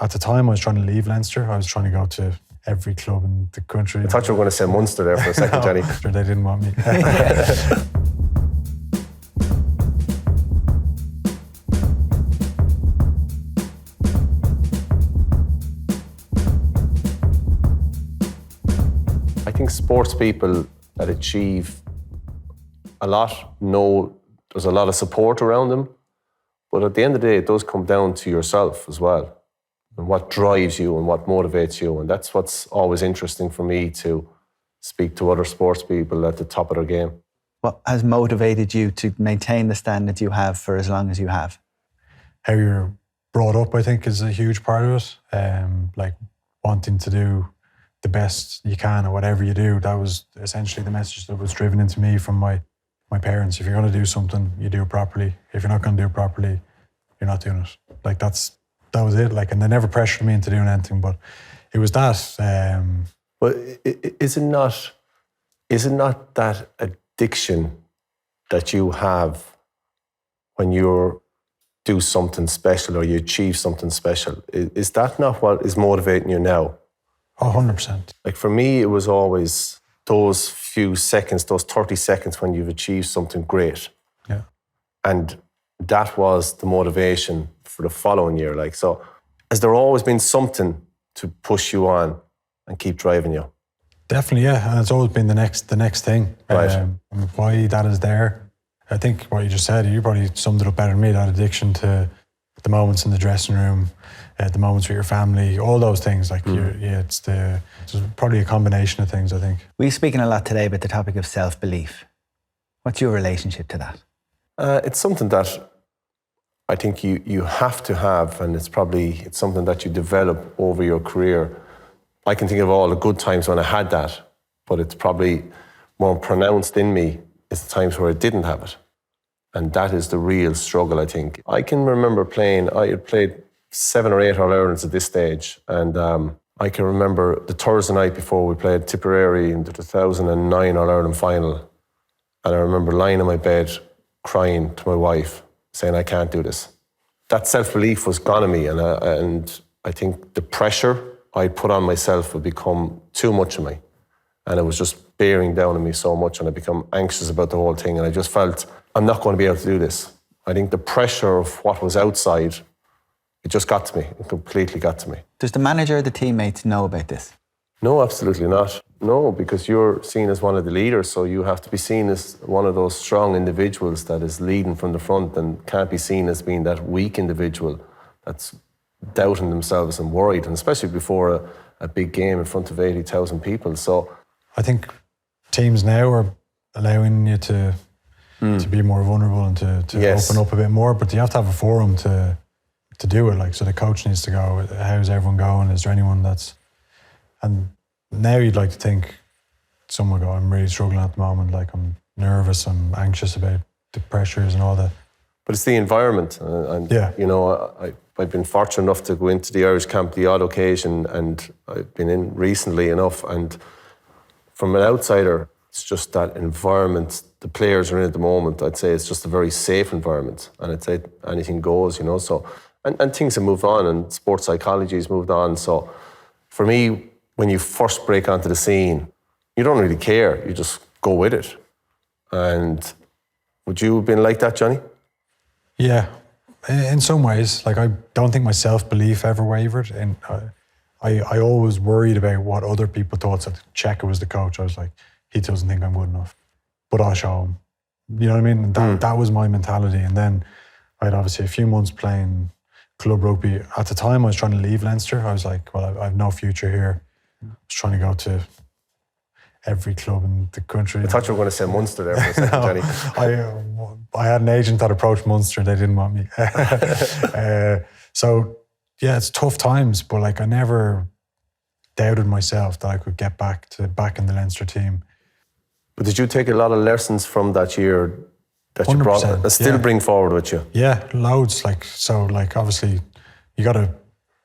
at the time I was trying to leave Leinster. I was trying to go to every club in the country. I thought you were going to say Munster there for a second, Johnny. Sure, they didn't want me. I think sports people that achieve a lot know there's a lot of support around them, but at the end of the day, it does come down to yourself as well, and what drives you and what motivates you, and that's what's always interesting for me to speak to other sports people at the top of their game. What has motivated you to maintain the standards you have for as long as you have? How you're brought up, I think, is a huge part of it. Like wanting to do the best you can or whatever you do. That was essentially the message that was driven into me from my parents. If you're going to do something, you do it properly. If you're not going to do it properly, you're not doing it. Like that was it. Like, and they never pressured me into doing anything, but it was that. But is it not that addiction that you have when you do something special or you achieve something special? Is that not what is motivating you now? 100%. Like for me, it was always those few seconds, those 30 seconds when you've achieved something great. Yeah. And that was the motivation for the following year. Like, so has there always been something to push you on and keep driving you? Definitely, yeah. And it's always been the next thing. Right. And why that is there. I think what you just said, you probably summed it up better than me, that addiction to the moments in the dressing room, the moments with your family, all those things. Like, it's probably a combination of things, I think. We're speaking a lot today about the topic of self-belief. What's your relationship to that? It's something that I think you have to have, and it's something that you develop over your career. I can think of all the good times when I had that, but it's probably more pronounced in me is the times where I didn't have it. And that is the real struggle, I think. I can remember I had played 7 or 8 All-Irelands at this stage, and I can remember the Thursday night before we played Tipperary in the 2009 All-Ireland final, and I remember lying in my bed crying to my wife, saying, I can't do this. That self-belief was gone in me, and I think the pressure I'd put on myself would become too much of me, and it was just bearing down on me so much, and I become anxious about the whole thing, and I just felt, I'm not going to be able to do this. I think the pressure of what was outside, it just got to me. It completely got to me. Does the manager or the teammates know about this? No, absolutely not. No, because you're seen as one of the leaders, so you have to be seen as one of those strong individuals that is leading from the front and can't be seen as being that weak individual that's doubting themselves and worried, and especially before a big game in front of 80,000 people. So I think teams now are allowing you to be more vulnerable and to Yes. open up a bit more, but you have to have a forum to do it. Like, so the coach needs to go, how's everyone going? Is there anyone that's... And now you'd like to think someone will go, I'm really struggling at the moment, like I'm nervous, I'm anxious about the pressures and all that. but it's the environment. And Yeah. you know, I've been fortunate enough to go into the Irish camp the odd occasion, and I've been in recently enough, and from an outsider, it's just that environment the players are in at the moment. I'd say it's just a very safe environment, and I'd say anything goes, you know. So, and things have moved on, and sports psychology has moved on. So for me, when you first break onto the scene, you don't really care. You just go with it. And would you have been like that, Johnny? Yeah, in some ways. Like, I don't think my self-belief ever wavered. And I always worried about what other people thought. So Cheika was the coach. I was like, he doesn't think I'm good enough, but I'll show him. You know what I mean? And that was my mentality. And then I had obviously a few months playing club rugby. At the time, I was trying to leave Leinster. I was like, well, I have no future here. I was trying to go to every club in the country. I thought you were going to say Munster there for a second, Johnny. I had an agent that approached Munster. They didn't want me. So, yeah, it's tough times, but like, I never doubted myself that I could get back in the Leinster team. But did you take a lot of lessons from that year that you brought and still bring forward with you? Yeah, loads. Like, so, like, obviously, you got to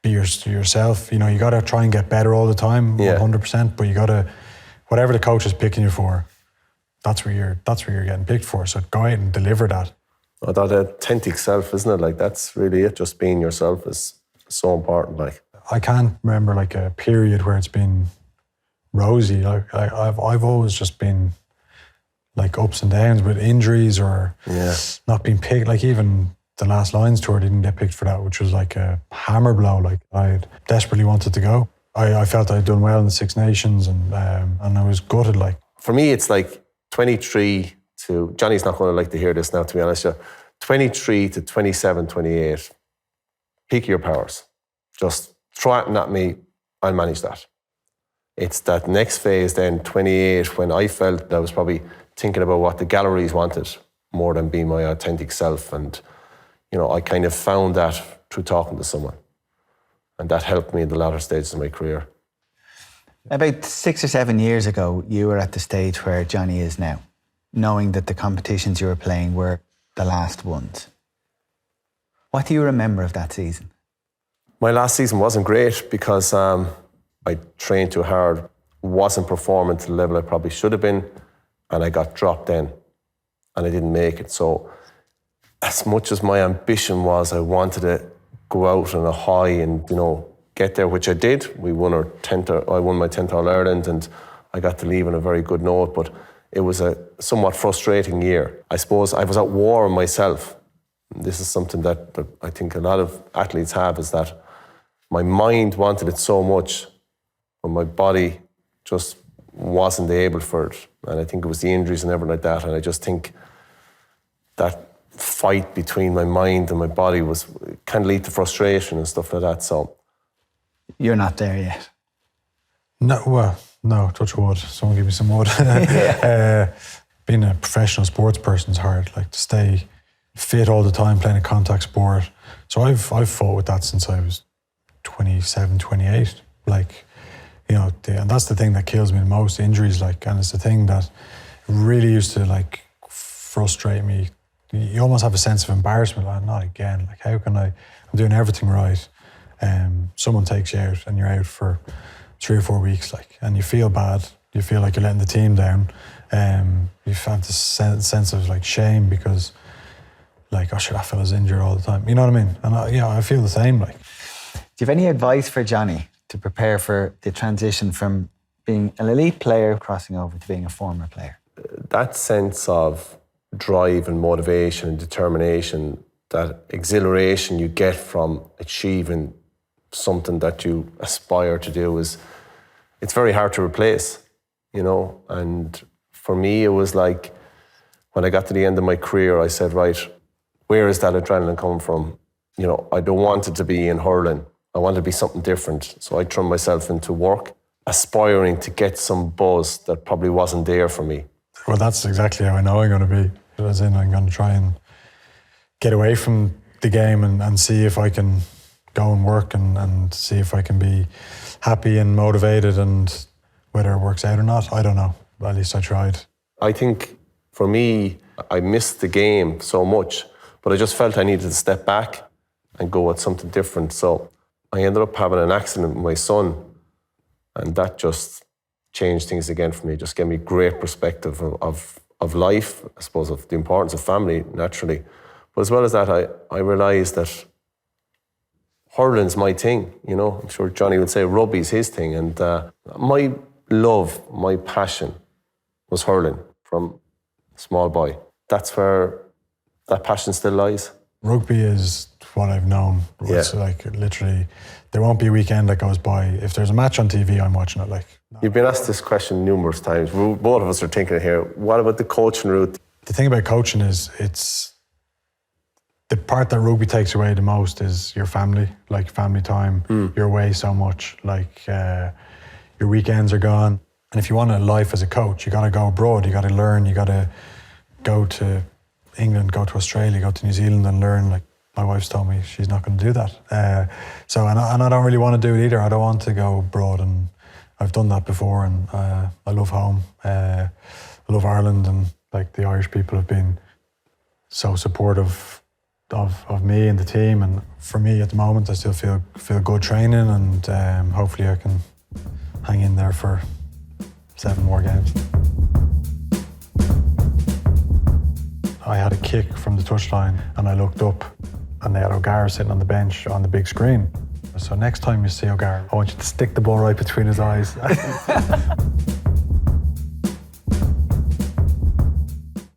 be yourself. You know, you got to try and get better all the time, 100%. But you got to, whatever the coach is picking you for, that's where you're getting picked for. So go out and deliver that. Oh, that authentic self, isn't it? Like, that's really it. Just being yourself is so important. Like, I can't remember like a period where it's been rosy. Like I've always just been like ups and downs with injuries or not being picked. Like even the last Lions tour didn't get picked for that, which was like a hammer blow. Like I desperately wanted to go. I felt I'd done well in the Six Nations and I was gutted. Like for me, it's like 23 to, Johnny's not going to like to hear this now, to be honest. 23 to 27, 28, peak your powers. Just throw it at me, I'll manage that. It's that next phase then, 28, when I felt that I was probably thinking about what the galleries wanted more than being my authentic self. And, you know, I kind of found that through talking to someone. And that helped me in the latter stages of my career. About 6 or 7 years ago, you were at the stage where Johnny is now, knowing that the competitions you were playing were the last ones. What do you remember of that season? My last season wasn't great because I trained too hard, wasn't performing to the level I probably should have been, and I got dropped then, and I didn't make it. So as much as my ambition was, I wanted to go out on a high and, you know, get there, which I did. I won my 10th All-Ireland and I got to leave on a very good note, but it was a somewhat frustrating year. I suppose I was at war with myself. This is something that I think a lot of athletes have, is that my mind wanted it so much, but my body just wasn't able for it. And I think it was the injuries and everything like that. And I just think that fight between my mind and my body can lead to frustration and stuff like that. So you're not there yet. No, well, no, touch wood. Someone give me some wood. Being a professional sports person is hard. Like to stay fit all the time, playing a contact sport. So I've fought with that since I was 27, 28. Like, you know, and that's the thing that kills me the most, injuries. Like, and it's the thing that really used to like frustrate me. You almost have a sense of embarrassment, like, not again. Like, how can I'm doing everything right. Someone takes you out and you're out for 3 or 4 weeks, like, and you feel bad. You feel like you're letting the team down. You've had this sense of like shame because, like, oh shit, that fella's injured all the time. You know what I mean? And I feel the same. Like, do you have any advice for Johnny to prepare for the transition from being an elite player crossing over to being a former player? That sense of drive and motivation and determination, that exhilaration you get from achieving something that you aspire to do, it's very hard to replace, you know. And for me, it was like, when I got to the end of my career, I said, right, where is that adrenaline coming from? You know, I don't want it to be in hurling. I want it to be something different. So I threw myself into work, aspiring to get some buzz that probably wasn't there for me. Well, that's exactly how I know I'm going to be. As in, I'm going to try and get away from the game and see if I can go and work and see if I can be happy and motivated, and whether it works out or not, I don't know. At least I tried. I think for me, I missed the game so much, but I just felt I needed to step back and go at something different. So I ended up having an accident with my son, and that just changed things again for me. Just gave me great perspective of life, I suppose, of the importance of family, naturally. But as well as that, I realised that hurling's my thing, you know. I'm sure Johnny would say rugby's his thing. And my love, my passion was hurling from small boy. That's where that passion still lies. Rugby is what I've known. It's like literally, there won't be a weekend that goes by. If there's a match on TV, I'm watching it. Like, you've been asked this question numerous times. Both of us are thinking here, what about the coaching route? The thing about coaching is it's the part that rugby takes away the most is your family, like family time. You're away so much, like your weekends are gone. And if you want a life as a coach, you got to go abroad, you got to learn, you got to go to England, go to Australia, go to New Zealand and learn. Like, my wife's told me she's not going to do that. And I don't really want to do it either. I don't want to go abroad, and I've done that before, and I love home. I love Ireland, and like the Irish people have been so supportive of me and the team. And for me at the moment, I still feel good training, and hopefully I can hang in there for 7 more games. I had a kick from the touchline and I looked up and they had O'Gara sitting on the bench on the big screen. So next time you see O'Gara, I want you to stick the ball right between his eyes.